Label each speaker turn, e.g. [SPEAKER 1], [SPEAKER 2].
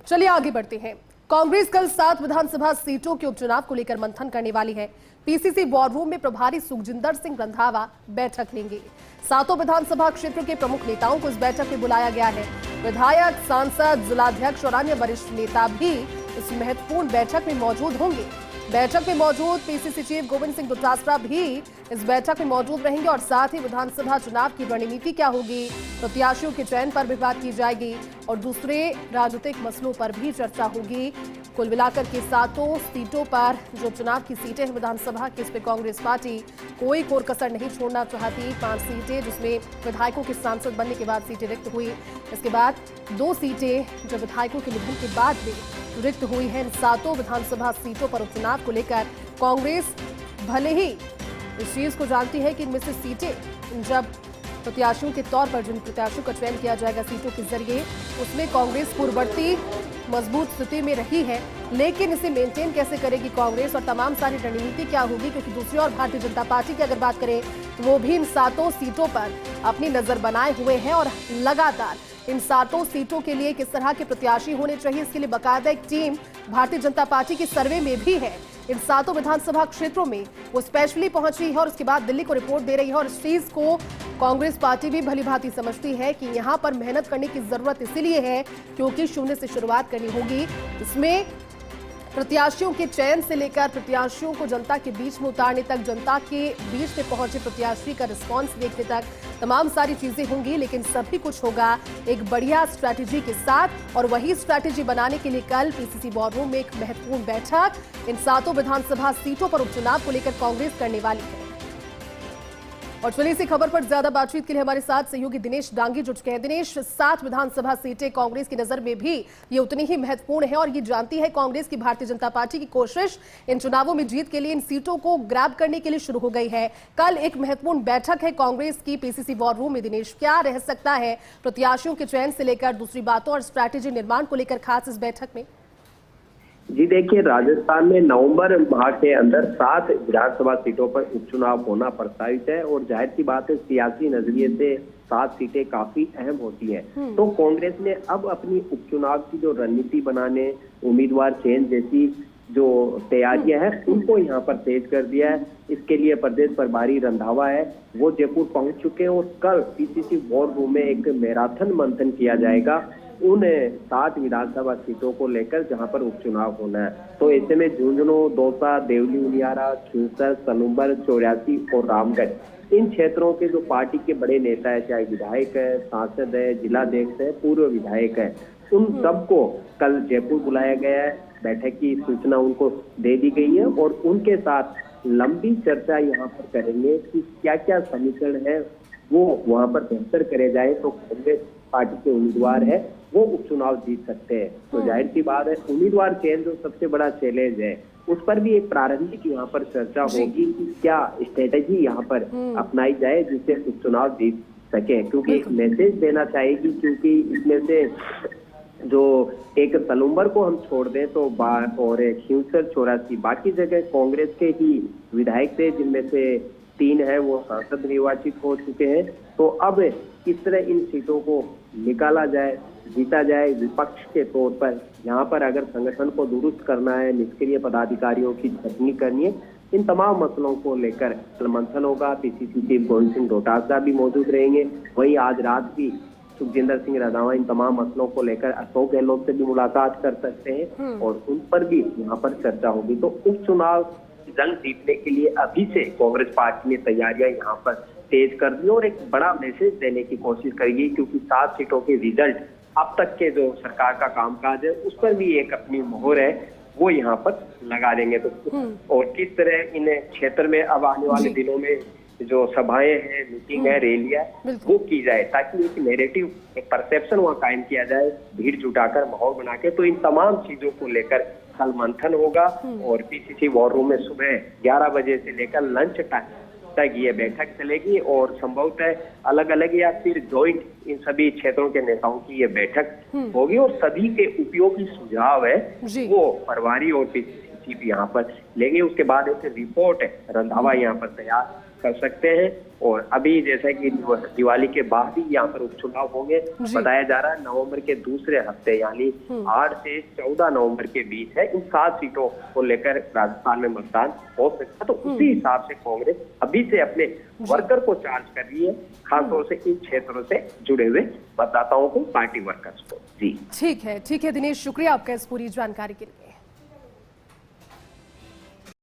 [SPEAKER 1] चलिए आगे बढ़ते हैं। कांग्रेस कल 7 विधानसभा सीटों के उपचुनाव को लेकर मंथन करने वाली है। पीसीसी वॉर रूम में प्रभारी सुखजिंदर सिंह रंधावा बैठक लेंगे। 7 विधानसभा क्षेत्र के प्रमुख नेताओं को इस बैठक में बुलाया गया है। विधायक, सांसद, जिलाध्यक्ष और अन्य वरिष्ठ नेता भी इस महत्वपूर्ण बैठक में मौजूद होंगे। बैठक में मौजूद पीसीसी चीफ गोविंद सिंह डोटासरा भी इस बैठक में मौजूद रहेंगे और साथ ही विधानसभा चुनाव की रणनीति क्या होगी, प्रत्याशियों के चयन पर भी बात की जाएगी और दूसरे राजनीतिक मसलों पर भी चर्चा होगी। कुल मिलाकर के 7 सीटों पर जो चुनाव की सीटें हैं विधानसभा की, इस पर कांग्रेस पार्टी कोई कोर कसर नहीं छोड़ना चाहती। 5 सीटें जिसमें विधायकों के सांसद बनने के बाद सीटें रिक्त हुई, इसके बाद 2 सीटें जो विधायकों के निधन के बाद भी रिक्त हुई है। इन 7 विधानसभा सीटों पर उपचुनाव को लेकर कांग्रेस भले ही इस चीज को जानती है कि इनमें से सीटें जब प्रत्याशियों के तौर पर जिन प्रत्याशियों का चयन किया जाएगा सीटों के जरिए, उसमें कांग्रेस पूर्ववर्ती मजबूत स्थिति में रही है, लेकिन इसे मेंटेन कैसे करेगी कांग्रेस और तमाम सारी रणनीति क्या होगी, क्योंकि दूसरी ओर भारतीय जनता पार्टी की अगर बात करें तो वो भी इन 7 सीटों पर अपनी नजर बनाए हुए हैं और लगातार इन 7 सीटों के लिए किस तरह के प्रत्याशी होने चाहिए, इसके लिए बाकायदा एक टीम भारतीय जनता पार्टी की सर्वे में भी है। इन 7 विधानसभा क्षेत्रों में वो स्पेशली पहुंची है और उसके बाद दिल्ली को रिपोर्ट दे रही है और इस चीज को कांग्रेस पार्टी भी भली भांति समझती है कि यहां पर मेहनत करने की जरूरत इसीलिए है क्योंकि शून्य से शुरुआत करनी होगी। इसमें प्रत्याशियों के चयन से लेकर प्रत्याशियों को जनता के बीच में उतारने तक, जनता के बीच में पहुंचे प्रत्याशी का रिस्पांस देखने तक तमाम सारी चीजें होंगी, लेकिन सभी कुछ होगा एक बढ़िया स्ट्रैटेजी के साथ। और वही स्ट्रैटेजी बनाने के लिए कल पीसीसी वॉर रूम में एक महत्वपूर्ण बैठक इन 7 विधानसभा सीटों पर उपचुनाव को लेकर कांग्रेस करने वाली है। और चलिए इसी खबर पर ज्यादा बातचीत के लिए हमारे साथ सहयोगी दिनेश डांगी जुट गए हैं। दिनेश, 7 विधानसभा सीटें कांग्रेस की नजर में भी ये उतनी ही महत्वपूर्ण है और ये जानती है कांग्रेस की भारतीय जनता पार्टी की कोशिश इन चुनावों में जीत के लिए इन सीटों को ग्रैब करने के लिए शुरू हो गई है। कल एक महत्वपूर्ण बैठक है कांग्रेस की पीसीसी वॉर रूम में। दिनेश, क्या रह सकता है प्रत्याशियों के चयन से लेकर दूसरी बातों और स्ट्रैटेजी निर्माण को लेकर खास इस बैठक में?
[SPEAKER 2] जी देखिए, राजस्थान में नवंबर माह के अंदर 7 विधानसभा सीटों पर उपचुनाव होना प्रस्तावित है और जाहिर सी बात है सियासी नजरिए से 7 सीटें काफी अहम होती हैं। तो कांग्रेस ने अब अपनी उपचुनाव की जो रणनीति बनाने, उम्मीदवार चयन जैसी जो तैयारियां हैं उनको यहाँ पर तेज कर दिया है। इसके लिए प्रदेश प्रभारी रंधावा है वो जयपुर पहुंच चुके हैं और कल पीसीसी वॉर रूम में एक मैराथन मंथन किया जाएगा उन 7 विधानसभा सीटों को लेकर जहां पर उपचुनाव होना है। तो ऐसे में झुंझुनू, दौसा, देवली उनियारा, खींवसर, सनूबर, 84 और रामगढ़, इन क्षेत्रों के जो पार्टी के बड़े नेता है, चाहे विधायक है, सांसद है, जिलाध्यक्ष है, पूर्व विधायक है, उन सबको कल जयपुर बुलाया गया है। बैठक की सूचना उनको दे दी गई है और उनके साथ लंबी चर्चा यहाँ पर करेंगे कि क्या क्या समीकरण है वो वहां पर बेहतर करे जाए तो कांग्रेस पार्टी के उम्मीदवार है वो उपचुनाव जीत सकते हैं। तो जाहिर सी बात है उम्मीदवार चयन जो सबसे बड़ा चैलेंज है उस पर भी एक प्रारंभिक यहाँ पर चर्चा होगी कि क्या स्ट्रेटेजी यहाँ पर अपनाई जाए जिससे उपचुनाव जीत सके, क्योंकि एक मैसेज देना चाहेगी। क्योंकि इसमें से जो एक सलूम्बर को हम छोड़ दें तो और खींवसर, 84 बाकी जगह कांग्रेस के ही विधायक थे, जिनमें से 3 है वो सांसद निर्वाचित हो चुके हैं। तो अब किस तरह इन सीटों को निकाला जाए, जीता जाए विपक्ष के तौर पर, यहाँ पर अगर संगठन को दुरुस्त करना है, निष्क्रिय पदाधिकारियों की छटनी करनी है, इन तमाम मसलों को लेकर मंथन होगा। पीसीसी चीफ गोविंद सिंह डोटासरा भी मौजूद रहेंगे। वहीं आज रात भी सुखजिंदर सिंह रंधावा इन तमाम मसलों को लेकर अशोक गहलोत से भी मुलाकात कर सकते हैं और उन पर भी यहाँ पर चर्चा होगी। तो उपचुनाव जंग जीतने के लिए अभी से कांग्रेस पार्टी ने तैयारियां यहाँ पर तेज कर दी और एक बड़ा मैसेज देने की कोशिश करेगी, क्योंकि 7 सीटों के रिजल्ट अब तक के जो सरकार का कामकाज है उस पर भी एक अपनी मोहर है वो यहाँ पर लगा देंगे। तो और किस तरह इन क्षेत्र में अब आने वाले दिनों में जो सभाएं हैं, मीटिंग है, रैलियां वो की जाए ताकि एक नैरेटिव, एक परसेप्शन वहाँ कायम किया जाए, भीड़ जुटाकर माहौल बना के। तो इन तमाम चीजों को लेकर कल मंथन होगा और पीसीसी वॉर रूम में सुबह 11 बजे से लेकर लंच टाइम तक ये बैठक चलेगी और संभवतः अलग अलग या फिर ज्वाइंट इन सभी क्षेत्रों के नेताओं की ये बैठक होगी और सभी के उपयोगी सुझाव है वो प्रभारी और पीसीसी चीफ यहाँ पर लेंगे। उसके बाद एक रिपोर्ट है रंधावा यहाँ पर तैयार कर सकते हैं। और अभी जैसा कि दिवाली के बाद ही यहाँ पर उपचुनाव होंगे, बताया जा रहा है नवंबर के दूसरे हफ्ते यानी 8 से 14 नवंबर के बीच है। इन 7 सीटों को लेकर राजस्थान में मतदान हो सकता है। तो उसी हिसाब से कांग्रेस अभी से अपने वर्कर को चार्ज कर रही है, खासतौर से इन क्षेत्रों से जुड़े हुए मतदाताओं को, पार्टी वर्कर्स को। जी
[SPEAKER 1] ठीक है दिनेश, शुक्रिया आपका इस पूरी जानकारी के लिए।